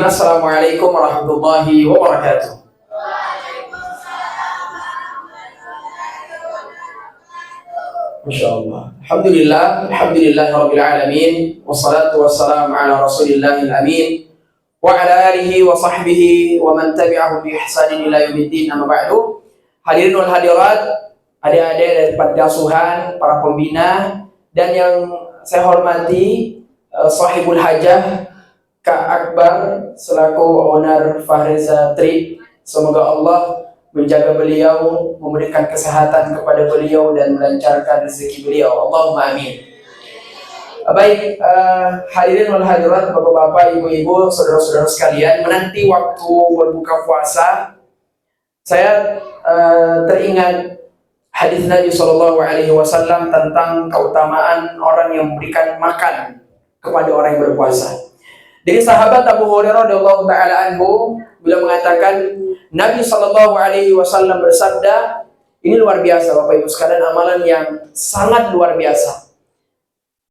muslimin, assalamualaikum warahmatullahi wabarakatuh. Masya Allah. Alhamdulillah rabbil alamin, wassalatu wassalamu ala rasulillahil amin, wa ala alihi wa sahbihi wa man tabi'ahu bi ihsanin ila yaumiddin, amma ba'du. Hadirin wal hadirat, adik-adik dari panti asuhan, para pembina, dan yang saya hormati sahibul hajah Kak Akbar selaku owner Fahreza Trip. Semoga Allah menjaga beliau, memberikan kesehatan kepada beliau dan melancarkan rezeki beliau. Allahumma amin. Baik, hadirin wal hadirat, bapak-bapak, ibu-ibu, saudara-saudara sekalian, menanti waktu berbuka puasa, saya teringat hadis Nabi SAW tentang keutamaan orang yang memberikan makan kepada orang yang berpuasa. Dari sahabat Abu Hurairah radhiyallahu taala anhu, beliau mengatakan Nabi SAW bersabda, ini luar biasa Bapak Ibu sekalian, amalan yang sangat luar biasa.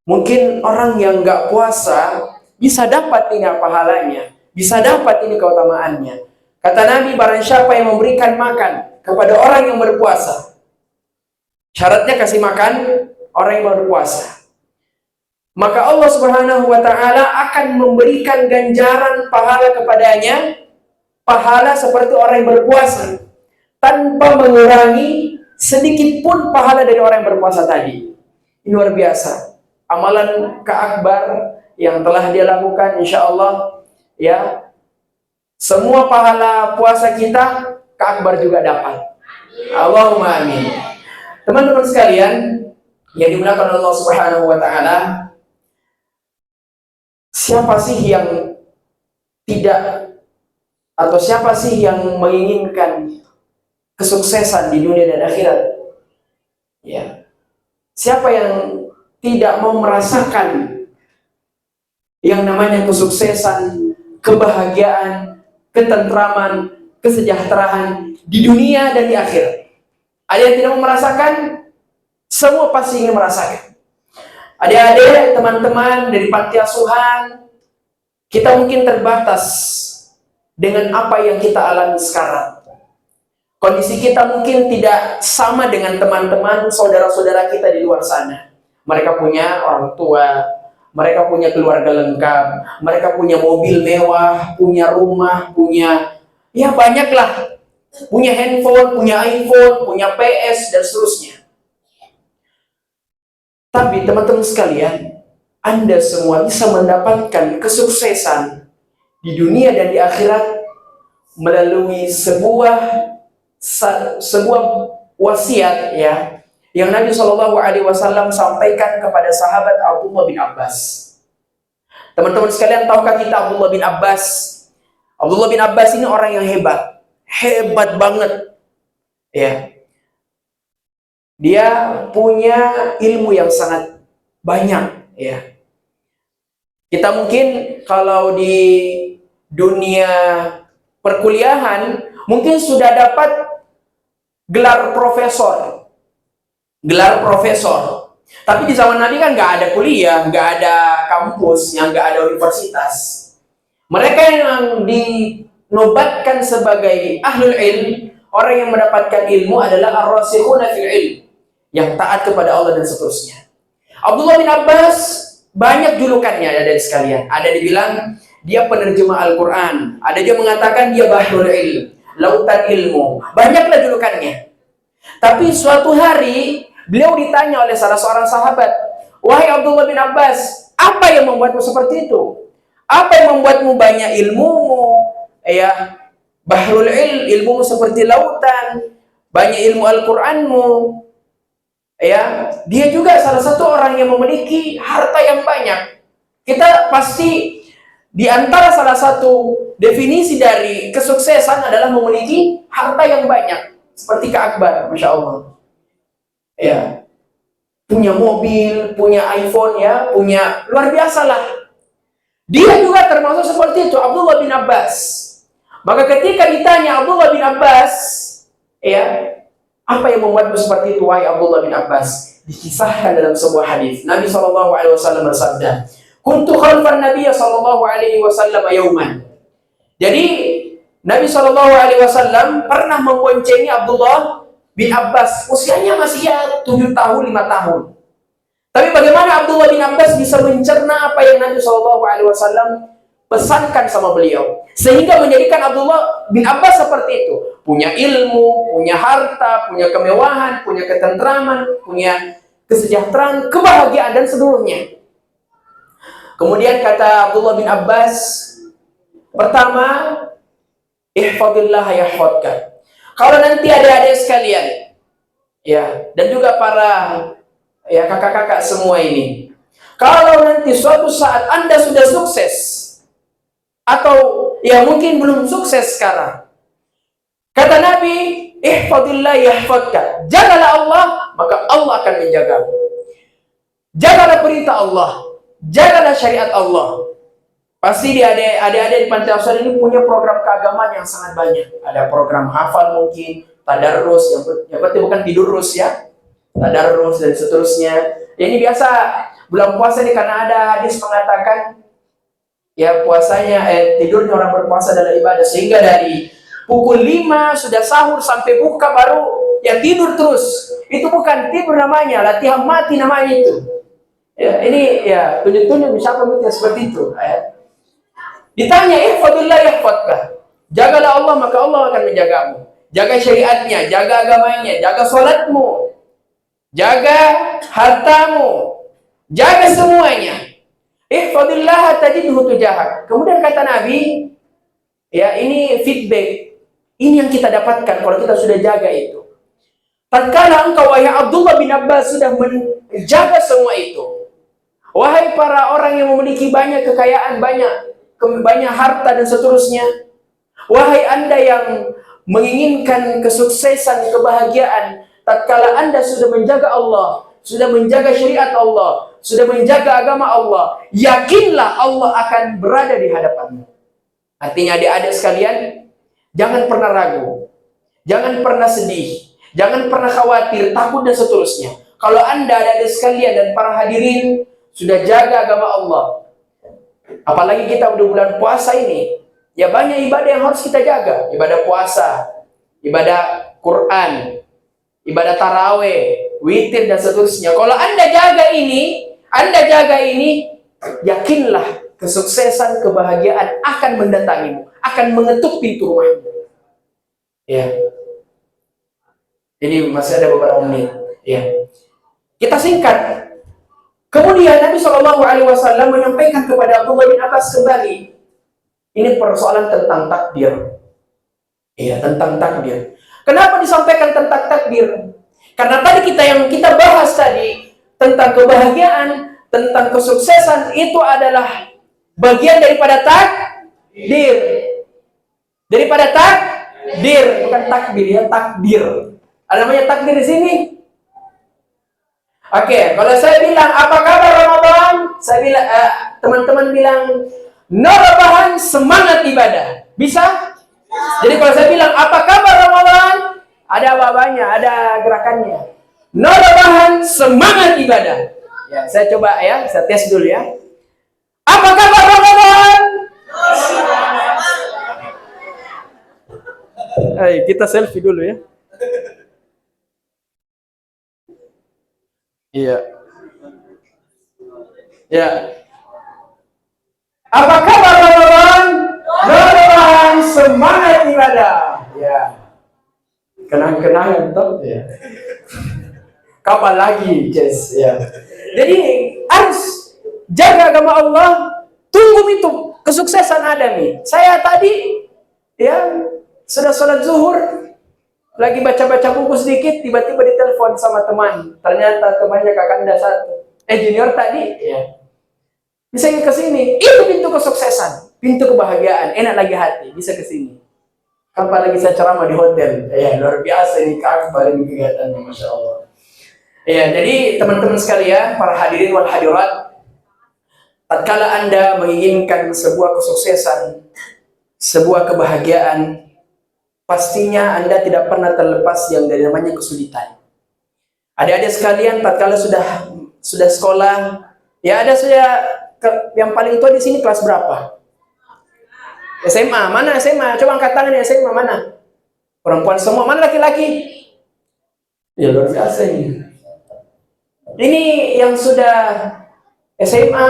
Mungkin orang yang nggak puasa bisa dapat ini pahalanya, bisa dapat ini keutamaannya. Kata Nabi, barang siapa yang memberikan makan kepada orang yang berpuasa, syaratnya kasih makan orang yang berpuasa, maka Allah Subhanahu wa ta'ala akan memberikan ganjaran pahala kepadanya, pahala seperti orang yang berpuasa, tanpa mengurangi sedikit pun pahala dari orang yang berpuasa tadi. Ini luar biasa. Amalan Kak Akbar yang telah dia lakukan, insya Allah, ya, semua pahala puasa kita, Kak Akbar juga dapat. Allahumma amin. Teman-teman sekalian yang dimuliakan Allah Subhanahu wa ta'ala, siapa sih yang tidak, atau siapa sih yang menginginkan kesuksesan di dunia dan akhirat? Ya. Siapa yang tidak mau merasakan yang namanya kesuksesan, kebahagiaan, ketentraman, kesejahteraan di dunia dan di akhirat? Ada yang tidak mau merasakan? Semua pasti ingin merasakan. Adik-adik, teman-teman dari panti asuhan, kita mungkin terbatas dengan apa yang kita alami sekarang. Kondisi kita mungkin tidak sama dengan teman-teman, saudara-saudara kita di luar sana. Mereka punya orang tua, mereka punya keluarga lengkap, mereka punya mobil mewah, punya rumah, punya, ya banyaklah. Punya handphone, punya iPhone, punya PS, dan seterusnya. Tapi teman-teman sekalian, Anda semua bisa mendapatkan kesuksesan di dunia dan di akhirat melalui sebuah wasiat, ya, yang Nabi SAW sampaikan kepada sahabat Abdullah bin Abbas. Teman-teman sekalian, tahukah kita Abdullah bin Abbas? Abdullah bin Abbas ini orang yang hebat banget, ya. Dia punya ilmu yang sangat banyak, ya. Kita mungkin kalau di dunia perkuliahan mungkin sudah dapat gelar profesor. Tapi di zaman Nabi kan nggak ada kuliah, nggak ada kampus, yang nggak ada universitas. Mereka yang dinobatkan sebagai ahlul ilm, orang yang mendapatkan ilmu adalah ar-rasikhuna fil ilm, yang taat kepada Allah dan seterusnya. Abdullah bin Abbas banyak julukannya, ada dari sekalian. Ada dibilang dia penerjemah Al-Quran, ada dia mengatakan dia bahrul ilm, lautan ilmu. Banyaklah julukannya. Tapi suatu hari beliau ditanya oleh salah seorang sahabat, "Wahai Abdullah bin Abbas, apa yang membuatmu seperti itu? Apa yang membuatmu banyak ilmumu? Ya, bahrul ilm, ilmumu seperti lautan, banyak ilmu Al-Quranmu." Ya, dia juga salah satu orang yang memiliki harta yang banyak. Kita pasti di antara salah satu definisi dari kesuksesan adalah memiliki harta yang banyak. Seperti Kak Akbar, Masya Allah. Ya, punya mobil, punya iPhone, ya, punya, luar biasa lah. Dia juga termasuk seperti itu, Abdullah bin Abbas. Maka ketika ditanya Abdullah bin Abbas, ya, apa yang membuatmu seperti itu, wahai Abdullah bin Abbas? Dikisahkan dalam sebuah hadis. Nabi SAW bersabda, "Kuntu khalfan Nabi SAW yauman." Jadi Nabi Shallallahu Alaihi Wasallam pernah memboncengi Abdullah bin Abbas, usianya masih ya 7 tahun 5 tahun. Tapi bagaimana Abdullah bin Abbas bisa mencerna apa yang Nabi Shallallahu Alaihi Wasallam pesankan sama beliau, sehingga menjadikan Abdullah bin Abbas seperti itu, punya ilmu, punya harta, punya kemewahan, punya ketentraman, punya kesejahteraan, kebahagiaan dan seluruhnya. Kemudian kata Abdullah bin Abbas, pertama, ihfadillah yahfadka. Kalau nanti adik-adik sekalian, ya, dan juga para ya kakak-kakak semua ini, kalau nanti suatu saat Anda sudah sukses, atau ya mungkin belum sukses sekarang, kata Nabi, ihfadillah yahfadka. Jagalah Allah, maka Allah akan menjagamu. Jagalah perintah Allah, jagalah syariat Allah. Pasti di adik-adik di panti asuhan ini punya program keagamaan yang sangat banyak. Ada program hafal mungkin, tadarus, yang penting bukan tidur terus ya, tadarus dan seterusnya. Ini biasa bulan puasa ini karena ada hadis mengatakan ya puasanya tidurnya orang berpuasa adalah ibadah, sehingga dari pukul 5 sudah sahur sampai buka baru ya tidur terus. Itu bukan tidur namanya, latihan mati namanya itu. Ya, ini ya tunjuk-tunjuk siapa yang seperti itu. Ya. Ditanya, ihfadillah yahfadka. Jagalah Allah, maka Allah akan menjagamu. Jaga syariatnya, jaga agamanya, jaga sholatmu, jaga hartamu, jaga semuanya. Ihfadillah tajidhu tujahak. Kemudian kata Nabi, ya ini feedback, ini yang kita dapatkan kalau kita sudah jaga itu. Tatkala engkau wahai Abdullah bin Abbas sudah menjaga semua itu, wahai para orang yang memiliki banyak kekayaan, banyak harta dan seterusnya, wahai Anda yang menginginkan kesuksesan, kebahagiaan, tatkala Anda sudah menjaga Allah, sudah menjaga syariat Allah, sudah menjaga agama Allah, yakinlah Allah akan berada di hadapanmu. Artinya adik-adik sekalian, jangan pernah ragu, jangan pernah sedih, jangan pernah khawatir, takut dan seterusnya. Kalau Anda adik-adik sekalian dan para hadirin sudah jaga agama Allah, apalagi kita udah bulan puasa ini, ya banyak ibadah yang harus kita jaga. Ibadah puasa, ibadah Quran, ibadah taraweh, witir dan seterusnya. Kalau Anda jaga ini, yakinlah kesuksesan, kebahagiaan akan mendatangimu, akan mengetuk pintu rumahmu. Ya. Ini masih ada beberapa menit. Ya. Kita singkat. Kemudian Nabi Shallallahu Alaihi Wasallam menyampaikan kepada Abdullah bin Abbas kembali, ini persoalan tentang takdir. Iya, tentang takdir. Kenapa disampaikan tentang takdir? Karena tadi yang kita bahas tadi tentang kebahagiaan, tentang kesuksesan, itu adalah bagian daripada takdir. Daripada takdir, bukan takdir ya, takdir. Ada namanya takdir di sini. Oke, kalau saya bilang apa kabar Ramadan, saya bilang teman-teman bilang no rebahan, semangat ibadah. Bisa? Jadi kalau saya bilang apa kabar Ramadan, ada apa-apanya, ada gerakannya. No rebahan, semangat ibadah. Ya, saya coba ya, saya tes dulu ya. Apa kabar Ramadan? Kita selfie dulu ya. Iya. Ya. Apa kabar Ramadan? Ramadan semangat ibadah. Ya. Kenang-kenangan toh ya. Kapan lagi, Jess? Ya. Jadi harus jaga agama Allah, tunggu itu kesuksesan ada nih. Saya tadi ya sudah sholat zuhur, lagi baca-baca buku sedikit, tiba-tiba ditelepon sama teman. Ternyata temannya kakanda satu, junior tadi, ya. Bisa ke sini. Itu pintu kesuksesan, pintu kebahagiaan, enak lagi hati, bisa ke sini. Kapan lagi saya ceramah di hotel? Ya, luar biasa ini kabar ini kegiatannya, Masya Allah. Ya, jadi teman-teman sekalian, para hadirin wal hadirat, tatkala Anda menginginkan sebuah kesuksesan, sebuah kebahagiaan, pastinya Anda tidak pernah terlepas yang dari namanya kesulitan. Adik-adik sekalian, tatkala sudah sekolah, ya ada yang paling tua di sini kelas berapa? SMA, mana SMA? Coba angkat tangan ya, SMA mana? Perempuan semua, mana laki-laki? Ya luar biasa ini. Ini yang sudah SMA,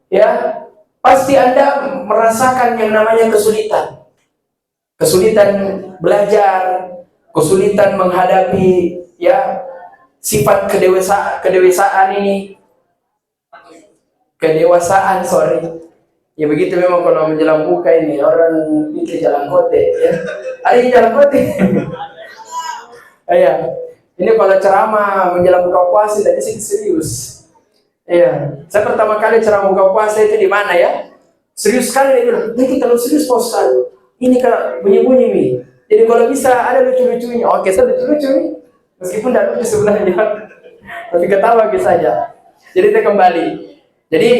ya pasti Anda merasakan yang namanya kesulitan. Kesulitan belajar, kesulitan menghadapi ya sifat kedewasaan ini. Kedewasaan, sorry. Ya begitu memang kalau menjelang buka ini orang itu jalan kote ya. Ada yang jalan kote. Iya. Ini kalau ceramah menjelang buka puasa tadi sih serius. Iya. Saya pertama kali ceramah buka puasa itu di mana ya? Serius sekali dia bilang, "Nih kalau serius Pak Ustaz. Ini kalau bunyi-bunyi nih. Jadi kalau bisa ada lucu-lucunya." Oke, saya lucu-lucu nih. Meskipun tidak lucu sebenarnya. Tapi ketawa bisa saja. Jadi kita kembali. Jadi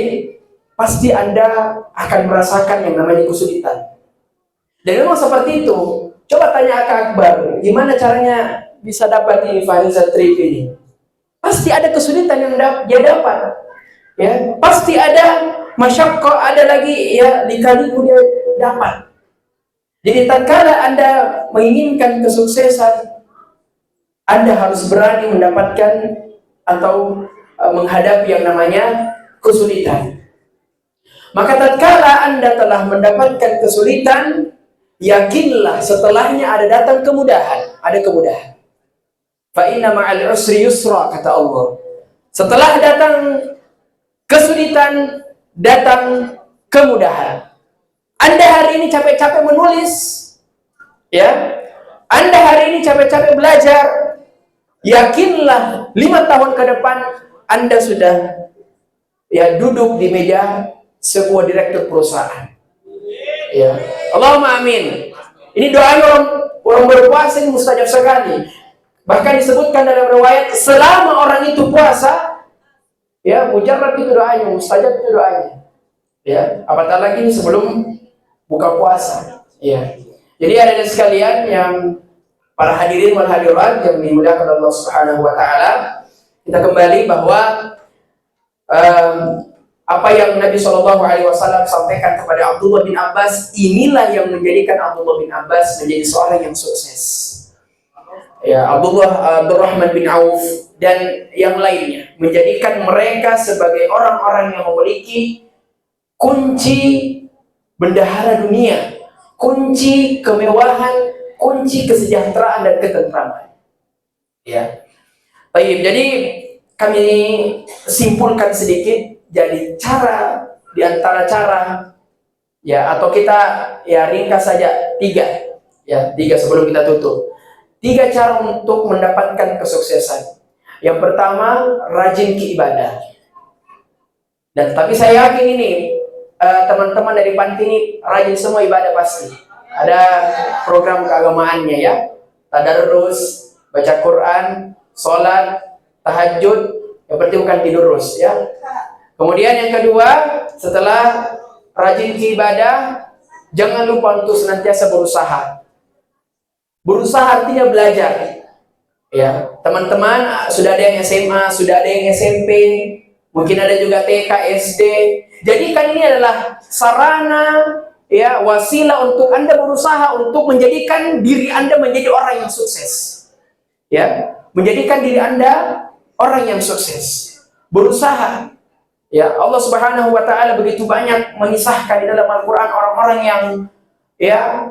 pasti Anda akan merasakan yang namanya kesulitan. Dan memang seperti itu. Coba tanya Kak Akbar, gimana caranya bisa dapat ini Fahriza Trip ini? Pasti ada kesulitan yang dia dapat. Ya, pasti ada masyaqqah, ada lagi ya lika-liku dia dapat. Jadi tatkala Anda menginginkan kesuksesan, Anda harus berani mendapatkan atau menghadapi yang namanya kesulitan. Maka tatkala Anda telah mendapatkan kesulitan, yakinlah setelahnya ada datang kemudahan, ada kemudahan. Fa inna ma'al usri yusra, kata Allah. Setelah datang kesulitan, datang kemudahan. Anda hari ini capek-capek menulis, ya. Anda hari ini capek-capek belajar, yakinlah 5 tahun ke depan Anda sudah ya duduk di meja sebuah direktur perusahaan. Ya, Allahumma amin. Ini doa orang berpuasa ini mustajab sekali. Bahkan disebutkan dalam riwayat selama orang itu puasa, ya mujarrad itu doanya, mustajab itu doanya. Ya, apatah lagi ini sebelum buka puasa. Ya. Jadi ada sekalian yang para hadirin wal hadirat yang dimuliakan Allah Subhanahu wa taala, kita kembali bahwa apa yang Nabi Shallallahu Alaihi Wasallam sampaikan kepada Abdullah bin Abbas, inilah yang menjadikan Abdullah bin Abbas menjadi seorang yang sukses. Ya, Abdurrahman bin Auf dan yang lainnya menjadikan mereka sebagai orang-orang yang memiliki kunci bendahara dunia, kunci kemewahan, kunci kesejahteraan dan ketentraman. Ya, baik. Jadi kami simpulkan sedikit. Jadi cara di antara cara ya atau kita ya ringkas saja 3 sebelum kita tutup. 3 cara untuk mendapatkan kesuksesan. Yang pertama, rajin ke ibadah. Dan tapi saya yakin ini teman-teman dari panti ini rajin semua ibadah pasti. Ada program keagamaannya ya. Tadarrus, baca Quran, sholat, tahajud, yang penting bukan tidur terus ya. Kemudian yang kedua, setelah rajin ke ibadah, jangan lupa untuk senantiasa berusaha. Berusaha artinya belajar. Ya, teman-teman sudah ada yang SMA, sudah ada yang SMP, mungkin ada juga TK, SD. Jadikan ini adalah sarana, ya, wasilah untuk Anda berusaha untuk menjadikan diri Anda menjadi orang yang sukses. Ya, menjadikan diri Anda orang yang sukses. Berusaha. Ya, Allah Subhanahu wa taala begitu banyak mengisahkan di dalam Al-Qur'an orang-orang yang ya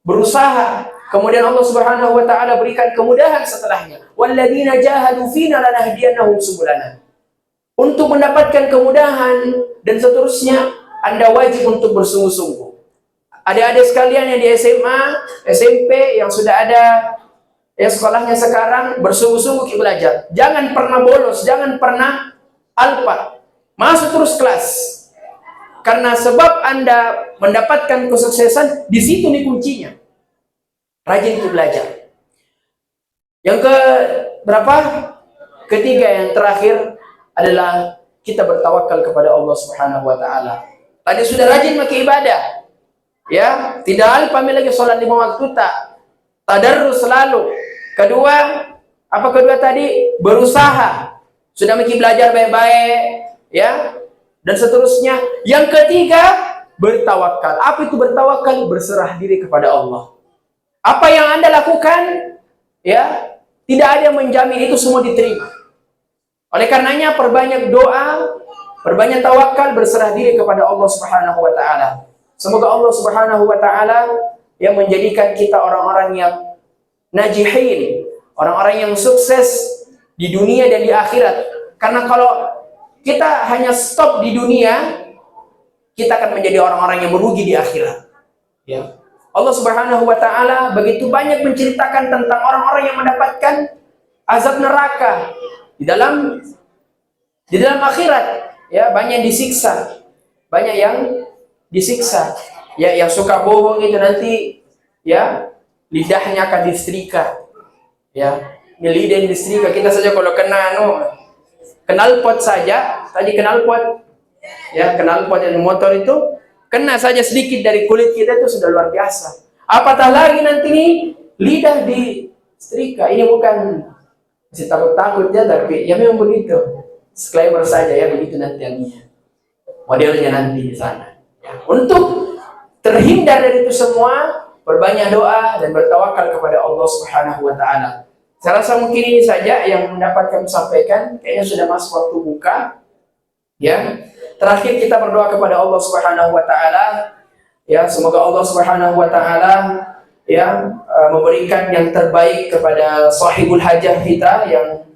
berusaha, kemudian Allah Subhanahu wa taala berikan kemudahan setelahnya. Walladzina jahadu fina lanahdiyannahum subulana. Untuk mendapatkan kemudahan dan seterusnya, Anda wajib untuk bersungguh-sungguh. Adik-adik sekalian yang di SMA, SMP yang sudah ada ya sekolahnya sekarang, bersungguh-sungguh belajar. Jangan pernah bolos, jangan pernah alpa. Masuk terus kelas. Karena sebab Anda mendapatkan kesuksesan, di situ nih kuncinya. Rajin untuk belajar. Yang ke berapa? Ketiga, yang terakhir adalah kita bertawakal kepada Allah Subhanahu wa taala. Tadi sudah rajin pakai ibadah. Ya, tidak alpa lagi sholat 5 waktu tak. Tadarrus selalu. Kedua, apa kedua tadi? Berusaha. Sudah mungkin belajar baik-baik, ya, dan seterusnya. Yang ketiga, bertawakal. Apa itu bertawakal? Berserah diri kepada Allah. Apa yang Anda lakukan, ya, tidak ada yang menjamin itu semua diterima. Oleh karenanya perbanyak doa, perbanyak tawakal, berserah diri kepada Allah Subhanahu wa taala. Semoga Allah Subhanahu wa taala yang menjadikan kita orang-orang yang najihin, orang-orang yang sukses di dunia dan di akhirat. Karena kalau kita hanya stop di dunia, kita akan menjadi orang-orang yang merugi di akhirat. Ya. Allah Subhanahu wa taala begitu banyak menceritakan tentang orang-orang yang mendapatkan azab neraka di dalam akhirat, ya, banyak disiksa. Banyak yang disiksa. Ya, yang suka bohong itu nanti, ya, lidahnya akan disetrika. Ya, lidah disetrika. Kita saja kalau kena knalpot saja, tadi knalpot, ya, knalpot yang motor itu kena saja sedikit dari kulit kita itu sudah luar biasa. Apatah lagi nanti nih lidah disetrika. Ini bukan masih takut-takut ya, tapi ya memang begitu. Disclaimer saja ya, begitu nanti modelnya nanti di sana. Ya, untuk terhindar dari itu semua, berbanyak doa dan bertawakal kepada Allah Subhanahu wa taala. Saya rasa mungkin ini saja yang dapat kami sampaikan. Kayaknya sudah masuk waktu buka. Ya. Terakhir kita berdoa kepada Allah Subhanahu wa taala. Ya, semoga Allah Subhanahu wa taala ya memberikan yang terbaik kepada sahibul hajah kita yang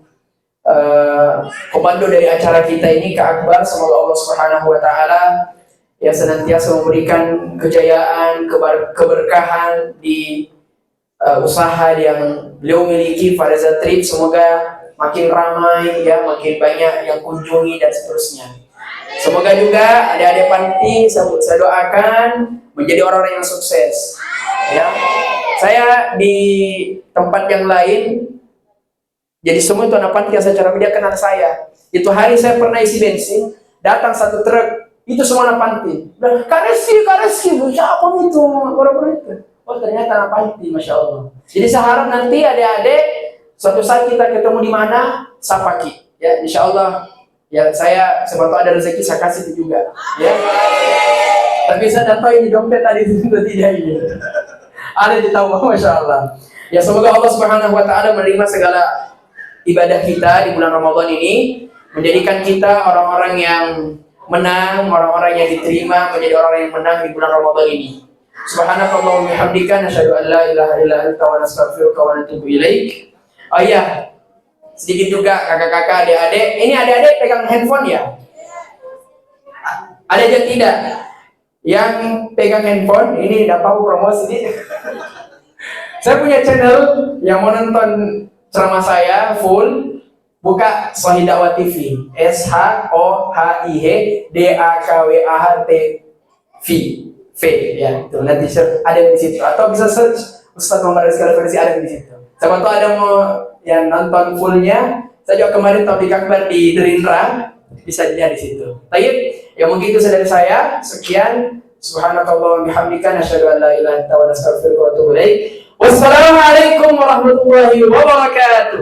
komando dari acara kita ini, Kak Akbar. Semoga Allah Subhanahu wa taala ya senantiasa memberikan kejayaan, keberkahan di usaha yang beliau miliki, Fariza Trip. Semoga makin ramai, ya, makin banyak yang kunjungi dan seterusnya. Semoga juga adik-adik panti saya doakan menjadi orang-orang yang sukses. Ya, saya di tempat yang lain, jadi semua itu anak panti yang secara media kenal saya. Itu hari saya pernah isi bensin, datang satu truk, itu semua anak panti. Dan Kak Reski, siapa itu orang-orang itu? Oh, ternyata anak panti, masya Allah. Jadi saya harap nanti adik-adik suatu saat kita ketemu di mana, saya pagi, ya, insya Allah. Ya, saya sebetulnya ada rezeki saya kasih itu juga, ya. Tapi saya tidak tahu ini dompet tadi itu tidak ini. Ada di tahu, masya Allah. Ya, semoga Allah Subhanahu wa taala menerima segala ibadah kita di bulan Ramadan ini, menjadikan kita orang-orang yang menang, orang-orang yang diterima, menjadi orang yang menang di bulan Ramadan ini. Subhanakallahumma wa bihamdika, nasyhadu an la ilaha illa anta wa nastaghfiruka wa natubu ilaik. Oh iya, sedikit juga kakak-kakak, adik-adik. Ini adik-adik pegang handphone ya? Ada yang tidak? Yang pegang handphone, ini tidak tahu promosi. Saya punya channel yang mau nonton ceramah saya full, buka Sahih Dakwah TV, SHOHIHDAKWAHT V, ya, itu nanti ada di situ, atau bisa search Ustaz Muhammad Rizky Al-Farisi, ada di situ. Siapa tahu ada mau yang nonton fullnya. Saya juga kemarin Taufik Akbar di Gerindra, bisa dilihat di situ. Baik, ya mungkin itu dari saya. Sekian. Subhanakallahumma bihamdika, nasyhadu an la ilaha illa anta wa nastaghfiruka wa atubu ilaik. Wassalamualaikum warahmatullahi wabarakatuh.